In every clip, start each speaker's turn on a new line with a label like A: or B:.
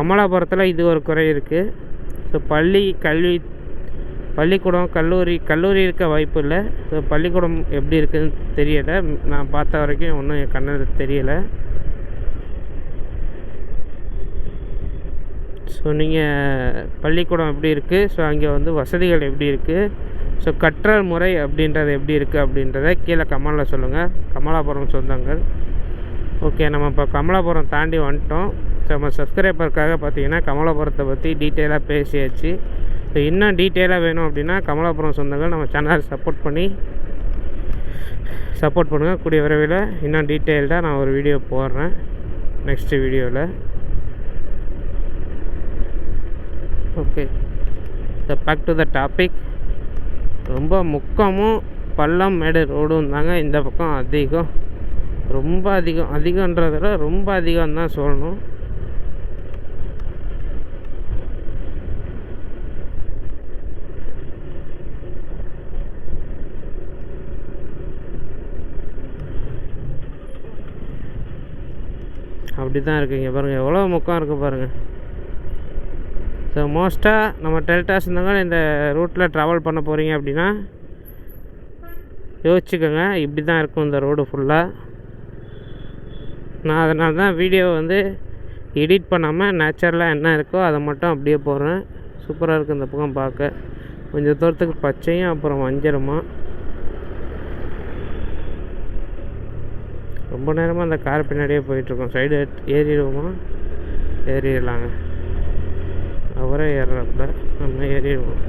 A: கமலாபுரத்தில் இது ஒரு குறை இருக்குது. ஸோ பள்ளிக்கூடம் கல்லூரி இருக்க வாய்ப்பு இல்லை. ஸோ பள்ளிக்கூடம் எப்படி இருக்குதுன்னு தெரியலை. நான் பார்த்த வரைக்கும் ஒன்றும் என் கண்ணில் தெரியலை. ஸோ நீங்கள் பள்ளிக்கூடம் எப்படி இருக்குது, ஸோ அங்கே வந்து வசதிகள் எப்படி இருக்குது, ஸோ கற்றல் முறை அப்படின்றது எப்படி இருக்குது அப்படின்றத கீழே கமெண்டில் சொல்லுங்கள் கமலாபுரம் சொந்தங்கள். ஓகே, நம்ம இப்போ கமலாபுரம் தாண்டி வந்துட்டோம். ஸோ நம்ம சப்ஸ்கிரைபருக்காக பார்த்தீங்கன்னா கமலாபுரத்தை பற்றி டீட்டெயிலாக பேசியாச்சு. ஸோ இன்னும் டீட்டெயிலாக வேணும் அப்படின்னா கமலாபுரம் சொந்தங்கள் நம்ம சேனலை சப்போர்ட் பண்ணுங்கள். கூடிய விரைவில் இன்னும் டீட்டெயில்டாக நான் ஒரு வீடியோ போடுறேன் நெக்ஸ்ட்டு வீடியோவில். Okay, so back to the topic. ரொம்ப முக்கமும் பள்ளம் மேடு ரோடும் தாங்க இந்த பக்கம் அதிகம். ரொம்ப அதிகன்றத விட ரொம்ப அதிகம் தான் சொல்லணும். அப்படி தான் இருக்குங்க. பாருங்கள் எவ்வளோ முக்கம் இருக்குது பாருங்கள். ஸோ மோஸ்ட்டாக நம்ம டெல்டா சொந்தங்கள் இந்த ரூட்டில் ட்ராவல் பண்ண போகிறீங்க அப்படின்னா யோசிச்சுக்கோங்க, இப்படி தான் இருக்கும் இந்த ரோடு ஃபுல்லாக. நான் அதனால தான் வீடியோ வந்து எடிட் பண்ணாமல் நேச்சுரலாக என்ன இருக்கோ அதை மட்டும் அப்படியே போடுறேன். சூப்பராக இருக்குது இந்த பக்கம் பார்க்க. கொஞ்சம் தூரத்துக்கு பச்சையும் அப்புறம் மஞ்சளுமா. ரொம்ப நேரமாக அந்த கார் பின்னாடியே போயிட்டுருக்கோம். சைடு ஏறிடுவோமா? ஏறிடலாங்க. அவரே ஏறுறப்ப நம்ம ஏறிடுவோம்.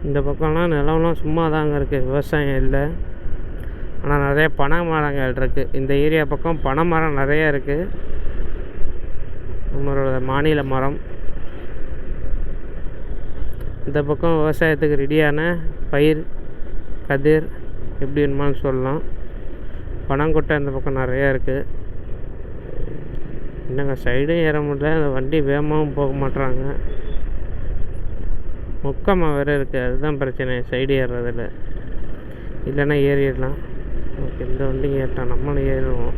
A: இந்த பக்கம்லாம் நிலம்லாம் சும்மா தாங்க இருக்குது, விவசாயம் இல்லை. ஆனால் நிறைய பனை மரங்கள் இருக்குது. இந்த ஏரியா பக்கம் பனை மரம் நிறையா இருக்குது. நம்மளோட மாநில மரம். இந்த பக்கம் விவசாயத்துக்கு ரெடியான பயிர் கதிர் எப்படி வேணுமான்னு சொல்லலாம். பனங்கொட்டை இந்த பக்கம் நிறையா இருக்குது. என்னங்க சைடும் ஏற முடியல, அந்த வண்டி வேகமாகவும் போக மாட்டுறாங்க. முக்கமாக வேறு இருக்குது, அதுதான் பிரச்சனை சைடு ஏறுறதில்ல. இல்லைன்னா ஏறிடலாம். ஓகே, இந்த வண்டிங்க ஏறிட்டான், நம்மளும் ஏறிடுவோம்.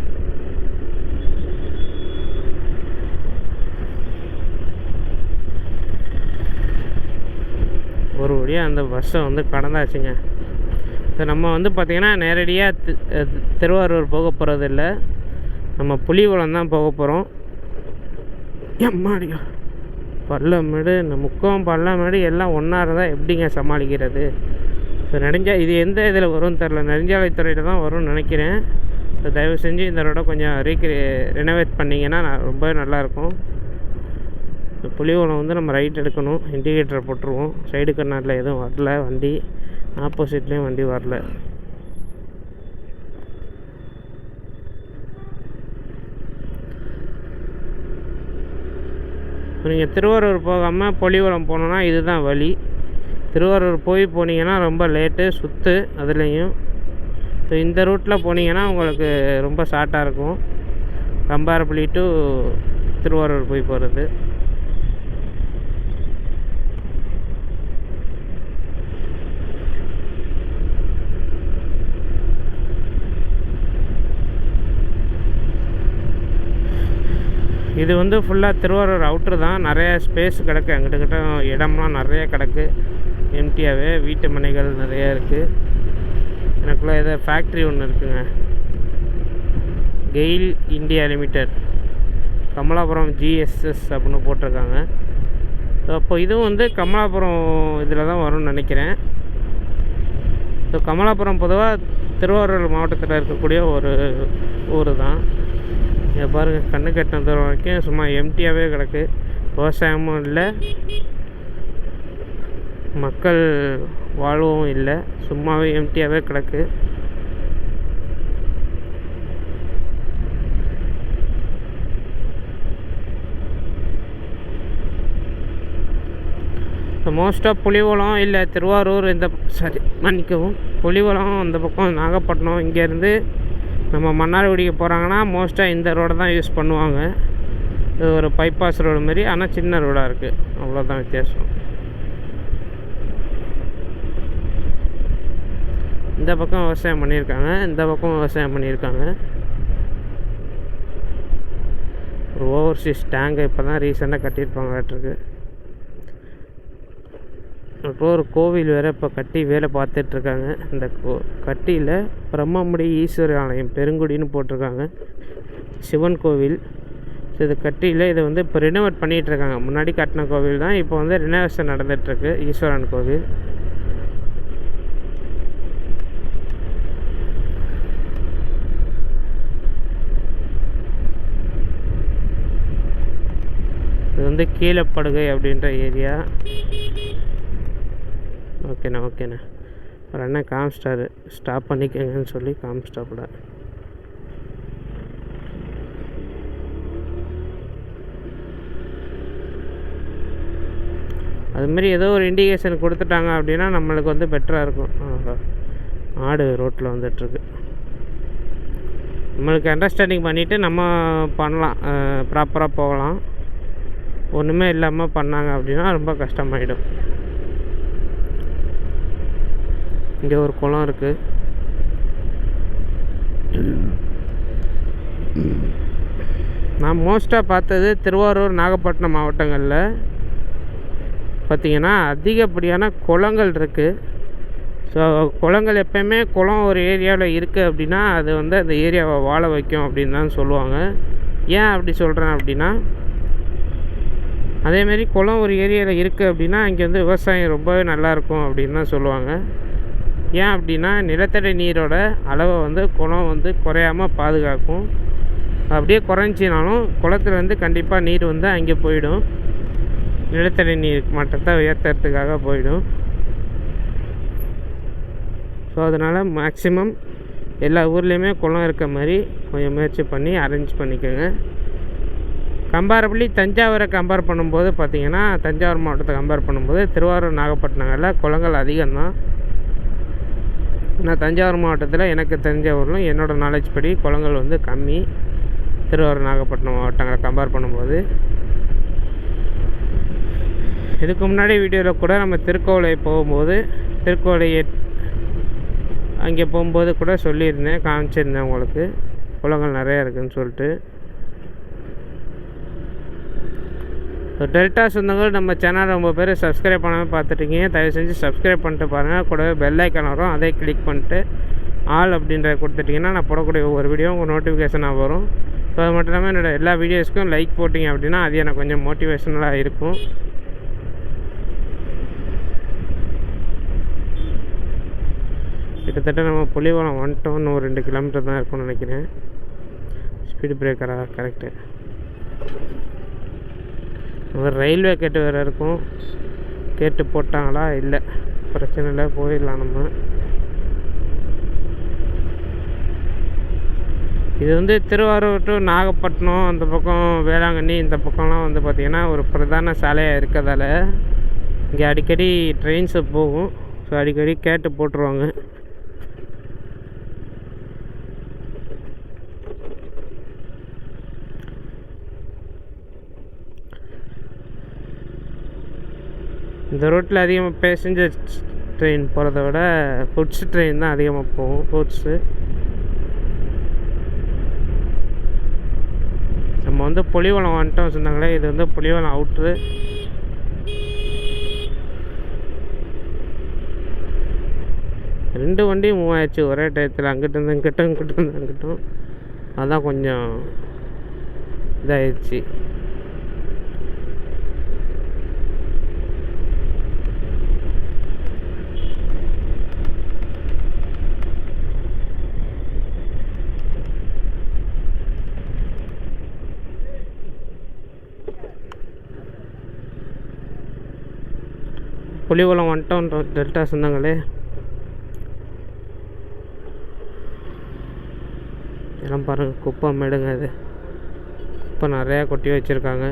A: ஒரு வழியாக அந்த பஸ்ஸை வந்து கடந்தாச்சுங்க. இப்போ நம்ம வந்து பார்த்திங்கன்னா நேரடியாக திருவாரூர் போக போகிறதில்ல, நம்ம புலிகுளம் தான் போக போகிறோம். எம்மாடியோ பள்ளமேடு, இந்த முக்கம் பள்ளமேடு எல்லாம் ஒன்றா இருந்தால் எப்படிங்க சமாளிக்கிறது? ஸோ இது எந்த இதில் வரும்னு தெரில, நெடுஞ்சாலைத்துறையில் தான் வரும்னு நினைக்கிறேன். ஸோ தயவு செஞ்சு இந்த ரோட கொஞ்சம் ரெனோவேட் பண்ணிங்கன்னா ரொம்பவே நல்லாயிருக்கும். ஸோ புலிகுளம் வந்து நம்ம ரைட் எடுக்கணும். இண்டிகேட்டரை போட்டுருவோம். சைடு கண்ணாடில் எதுவும் வரல வண்டி, ஆப்போசிட்லேயும் வண்டி வரல. நீங்கள் திருவாரூர் போகாமல் புலிகுளம் போனோன்னா இதுதான் வழி. திருவாரூர் போனீங்கன்னா ரொம்ப லேட்டு சுற்று அதுலேயும். ஸோ இந்த ரூட்டில் போனீங்கன்னா உங்களுக்கு ரொம்ப ஷார்ட்டாக இருக்கும் கம்பேரபிளி டு திருவாரூர் போகிறது. இது வந்து ஃபுல்லாக திருவாரூர் அவுட்ரு தான். நிறைய ஸ்பேஸ் கிடக்கு, அங்கிட்ட இடம்லாம் நிறைய கிடக்கு எம்டியாகவே. வீட்டு மனைகள் நிறையா இருக்குது. எனக்குள்ளே ஏதோ ஃபேக்ட்ரி ஒன்று இருக்குங்க, GAIL India Limited, Kamalapuram GSS அப்படின்னு போட்டிருக்காங்க. ஸோ அப்போ இதுவும் வந்து கமலாபுரம் இதில் தான் வரும்னு நினைக்கிறேன். ஸோ கமலாபுரம் பொதுவாக திருவாரூர் மாவட்டத்தில் இருக்கக்கூடிய ஒரு ஊர் தான். இங்கே பாருங்கள், கண்ணு கட்டின தூரம் வரைக்கும் சும்மா எம்டியாகவே கிடக்கு. விவசாயமும் இல்லை, மக்கள் வாழ்வும் இல்லை, சும்மாவே எம்டியாகவே கிடக்கு. மோஸ்ட்டாக புலிகுளம் இல்லை திருவாரூர் மன்னிக்கவும் புலிகுளம் அந்த பக்கம் நாகப்பட்டினம் இங்கேருந்து நம்ம மன்னார்குடிக்கு போகிறாங்கன்னா மோஸ்ட்டாக இந்த ரோடை தான் யூஸ் பண்ணுவாங்க. இது ஒரு பைபாஸ் ரோடு மாதிரி, ஆனால் சின்ன ரோடாக இருக்குது, அவ்வளோதான் வித்தியாசம். இந்த பக்கம் விவசாயம் பண்ணியிருக்காங்க, இந்த பக்கம் விவசாயம் பண்ணியிருக்காங்க. ஒரு ஓவர்சீஸ் டேங்கை இப்போ தான் ரீசெண்டாக கட்டியிருப்பாங்களாட்டிருக்கு. அப்புறம் ஒரு கோவில் வேறு இப்போ கட்டி வேலை பார்த்துட்ருக்காங்க. இந்த கட்டியில் பிரம்மமுடி ஈஸ்வர ஆலயம் பெருங்குடின்னு போட்டிருக்காங்க, சிவன் கோவில். ஸோ இது கட்டியில் இதை வந்து இப்போ ரினோவேட் பண்ணிகிட்ருக்காங்க. முன்னாடி கட்டின கோவில் தான், இப்போ வந்து ரினோவேஷன் நடந்துகிட்ருக்கு. ஈஸ்வரன் கோவில். இது வந்து கீழப்படுகை அப்படின்ற ஏரியா. ஓகேண்ணா ஒரு அண்ணன் காமிச்சிட்டாரு, ஸ்டாப் பண்ணிக்கங்கன்னு சொல்லி காமிச்சிட்டாப்புல. அதுமாரி ஏதோ ஒரு இண்டிகேஷன் கொடுத்துட்டாங்க அப்படின்னா நம்மளுக்கு வந்து பெட்டராக இருக்கும். ஆடு ரோட்டில் வந்துட்டுருக்கு. நம்மளுக்கு அண்டர்ஸ்டாண்டிங் பண்ணிவிட்டு நம்ம பண்ணலாம், ப்ராப்பராக போகலாம். ஒன்றுமே இல்லாமல் பண்ணாங்க அப்படின்னா ரொம்ப கஷ்டமாயிடும். இங்கே ஒரு குளம் இருக்குது. நான் மோஸ்ட்டாக பார்த்தது திருவாரூர், நாகப்பட்டினம் மாவட்டங்களில் பார்த்திங்கன்னா அதிகப்படியான குளங்கள் இருக்குது. ஸோ குளங்கள் எப்போயுமே குளம் ஒரு ஏரியாவில் இருக்குது அப்படின்னா அது வந்து அந்த ஏரியாவை வாழ வைக்கும் அப்படின்னு தான் சொல்லுவாங்க. ஏன் அப்படி சொல்கிறேன் அப்படின்னா, அதேமாரி குளம் ஒரு ஏரியாவில் இருக்குது அப்படின்னா இங்கே வந்து விவசாயம் ரொம்பவே நல்லாயிருக்கும் அப்படின்னு தான் சொல்லுவாங்க. ஏன் அப்படின்னா நிலத்தடி நீரோட அளவை வந்து குளம் வந்து குறையாமல் பாதுகாக்கும். அப்படியே குறைஞ்சினாலும் குளத்துலேருந்து கண்டிப்பாக நீர் வந்து அங்கே போயிடும், நிலத்தடி நீர் மட்டத்தை உயர்த்துறதுக்காக போயிடும். ஸோ அதனால் மேக்ஸிமம் எல்லா ஊர்லேயுமே குளம் இருக்க மாதிரி கொஞ்சம் முயற்சி பண்ணி அரேஞ்ச் பண்ணிக்கோங்க. கம்பேரபிளி தஞ்சாவூரை கம்பேர் பண்ணும்போது பார்த்திங்கன்னா, தஞ்சாவூர் மாவட்டத்தை கம்பேர் பண்ணும்போது திருவாரூர், நாகப்பட்டினங்களில் குளங்கள் அதிகம்தான். நான் தஞ்சாவூர் மாவட்டத்தில் எனக்கு தெரிஞ்ச ஊரில் என்னோடய நாலேஜ் படி குளங்கள் வந்து கம்மி, திருவாரூர், நாகப்பட்டினம் மாவட்டங்களை கம்பேர் பண்ணும்போது. இதுக்கு முன்னாடி வீடியோவில் கூட நம்ம திருக்கோவிலை போகும்போது, திருக்கோவிலை அங்கே போகும்போது கூட சொல்லியிருந்தேன், காமிச்சிருந்தேன் உங்களுக்கு, குளங்கள் நிறையா இருக்குதுன்னு சொல்லிட்டு. டெல்டா சொந்தங்கள் நம்ம சேனல் ரொம்ப பேர் சப்ஸ்கிரைப் பண்ணாமல் பார்த்துட்டீங்க. தயவு செஞ்சு சப்ஸ்கிரைப் பண்ணிட்டு பாருங்கள். கூடவே பெல் ஐக்கான் வரும், அதை கிளிக் பண்ணிட்டு ஆல் அப்படின்றத கொடுத்துட்டிங்கன்னா நான் போடக்கூடிய ஒவ்வொரு வீடியோ உங்கள் நோட்டிஃபிகேஷனாக வரும். ஸோ அது மட்டும் இல்லாமல் என்னோடய எல்லா வீடியோஸ்க்கும் லைக் போட்டிங்க அப்படின்னா அது எனக்கு கொஞ்சம் மோட்டிவேஷனலாக இருக்கும். கிட்டத்தட்ட நம்ம புலிவலம் வந்துட்டோம், இன்னும் ஒரு 2 கிலோமீட்டர் தான் இருக்கும்னு நினைக்கிறேன். ஸ்பீடு பிரேக்கராக கரெக்டு. ஒரு ரயில்வே கேட்டு வேறு இருக்கும், கேட்டு போட்டாங்களா? இல்லை, பிரச்சனை இல்லை, போயிடலாம் நம்ம. இது வந்து திருவாரூர் டு நாகப்பட்டினம், அந்த பக்கம் வேளாங்கண்ணி, இந்த பக்கம்லாம் வந்து பார்த்திங்கன்னா ஒரு பிரதான சாலையாக இருக்கிறதால இங்கே அடிக்கடி ட்ரெயின்ஸு போகும். ஸோ அடிக்கடி கேட்டு போட்டுருவாங்க. இந்த ரோட்டில் அதிகமாக பேசஞ்சர் ட்ரெயின் போகிறத விட ஃபுட்ஸ் ட்ரெயின் தான் அதிகமாக போகும். ஃபுட்ஸு நம்ம வந்து புலிவலம் வந்துட்டோம் சொன்னாங்களே, இது வந்து புலிவலம் அவுட்ரு. ரெண்டு வண்டியும் மூவ் ஆயிடுச்சு ஒரே டயத்தில், அங்கிட்ட இருந்து இங்கிட்டும், இங்கிட்ட இருந்து அங்கிட்டும். அதான் கொஞ்சம் இதாகிடுச்சு. புலிவலம் வந்துட்டோம் டெல்டா சொந்தங்களே. எல்லாம் பாருங்கள், குப்பை மேடுங்க. இது குப்பை நிறையா கொட்டி வச்சுருக்காங்க.